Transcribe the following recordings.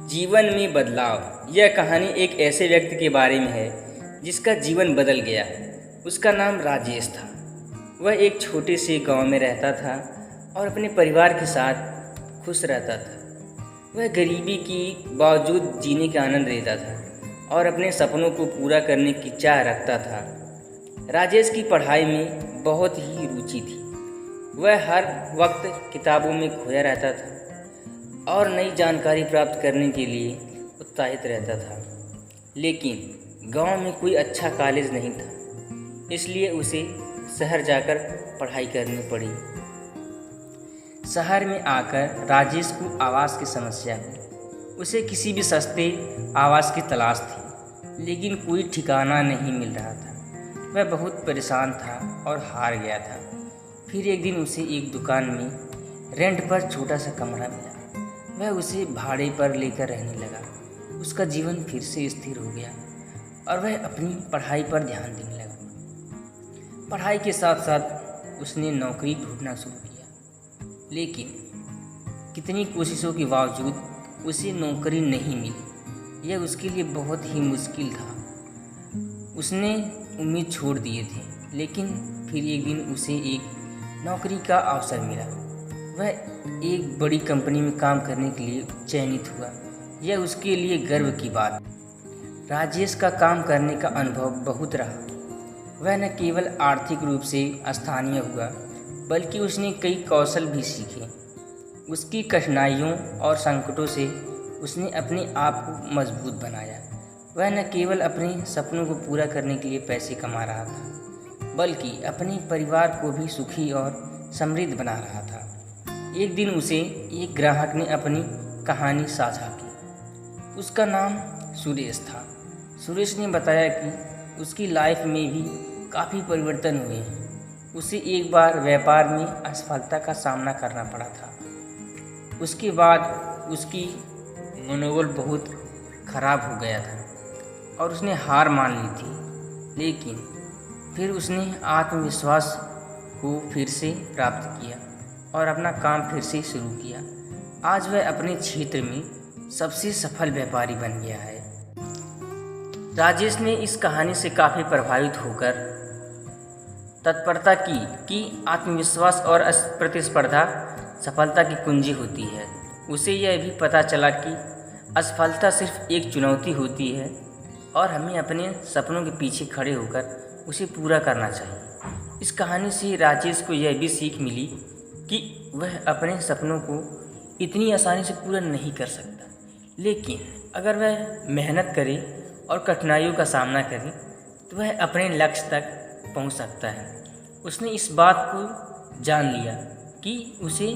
जीवन में बदलाव। यह कहानी एक ऐसे व्यक्ति के बारे में है जिसका जीवन बदल गया। उसका नाम राजेश था। वह एक छोटे से गांव में रहता था और अपने परिवार के साथ खुश रहता था। वह गरीबी की बावजूद जीने का आनंद लेता था और अपने सपनों को पूरा करने की चाह रखता था। राजेश की पढ़ाई में बहुत ही रुचि थी। वह हर वक्त किताबों में खोया रहता था और नई जानकारी प्राप्त करने के लिए उत्साहित रहता था। लेकिन गांव में कोई अच्छा कॉलेज नहीं था, इसलिए उसे शहर जाकर पढ़ाई करनी पड़ी। शहर में आकर राजेश को आवास की समस्या हुई। उसे किसी भी सस्ते आवास की तलाश थी, लेकिन कोई ठिकाना नहीं मिल रहा था। वह बहुत परेशान था और हार गया था। फिर एक दिन उसे एक दुकान में रेंट पर छोटा सा कमरा मिला। वह उसे भाड़े पर लेकर रहने लगा। उसका जीवन फिर से स्थिर हो गया और वह अपनी पढ़ाई पर ध्यान देने लगा। पढ़ाई के साथ साथ उसने नौकरी ढूंढना शुरू किया, लेकिन कितनी कोशिशों के बावजूद उसे नौकरी नहीं मिली। यह उसके लिए बहुत ही मुश्किल था। उसने उम्मीद छोड़ दिए थे, लेकिन फिर एक दिन उसे एक नौकरी का अवसर मिला। वह एक बड़ी कंपनी में काम करने के लिए चयनित हुआ। यह उसके लिए गर्व की बात। राजेश का काम करने का अनुभव बहुत रहा। वह न केवल आर्थिक रूप से स्थानीय हुआ, बल्कि उसने कई कौशल भी सीखे। उसकी कठिनाइयों और संकटों से उसने अपने आप को मजबूत बनाया। वह न केवल अपने सपनों को पूरा करने के लिए पैसे कमा रहा था, बल्कि अपने परिवार को भी सुखी और समृद्ध बना रहा था। एक दिन उसे एक ग्राहक ने अपनी कहानी साझा की। उसका नाम सुरेश था। सुरेश ने बताया कि उसकी लाइफ में भी काफ़ी परिवर्तन हुए हैं। उसे एक बार व्यापार में असफलता का सामना करना पड़ा था। उसके बाद उसकी मनोबल बहुत खराब हो गया था और उसने हार मान ली थी। लेकिन फिर उसने आत्मविश्वास को फिर से प्राप्त किया और अपना काम फिर से शुरू किया। आज वह अपने क्षेत्र में सबसे सफल व्यापारी बन गया है। राजेश ने इस कहानी से काफ़ी प्रभावित होकर तत्परता की कि आत्मविश्वास और प्रतिस्पर्धा सफलता की कुंजी होती है। उसे यह भी पता चला कि असफलता सिर्फ एक चुनौती होती है और हमें अपने सपनों के पीछे खड़े होकर उसे पूरा करना चाहिए। इस कहानी से राजेश को यह भी सीख मिली कि वह अपने सपनों को इतनी आसानी से पूरा नहीं कर सकता, लेकिन अगर वह मेहनत करे और कठिनाइयों का सामना करे तो वह अपने लक्ष्य तक पहुंच सकता है। उसने इस बात को जान लिया कि उसे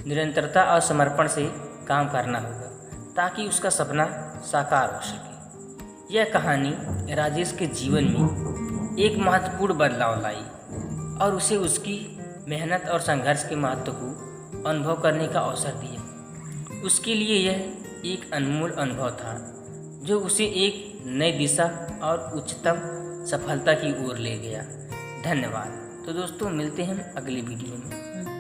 निरंतरता और समर्पण से काम करना होगा ताकि उसका सपना साकार हो सके। यह कहानी राजेश के जीवन में एक महत्वपूर्ण बदलाव लाई और उसे उसकी मेहनत और संघर्ष के महत्व को अनुभव करने का अवसर दिया। उसके लिए यह एक अनमोल अनुभव था जो उसे एक नई दिशा और उच्चतम सफलता की ओर ले गया। धन्यवाद। तो दोस्तों, मिलते हैं अगली वीडियो में।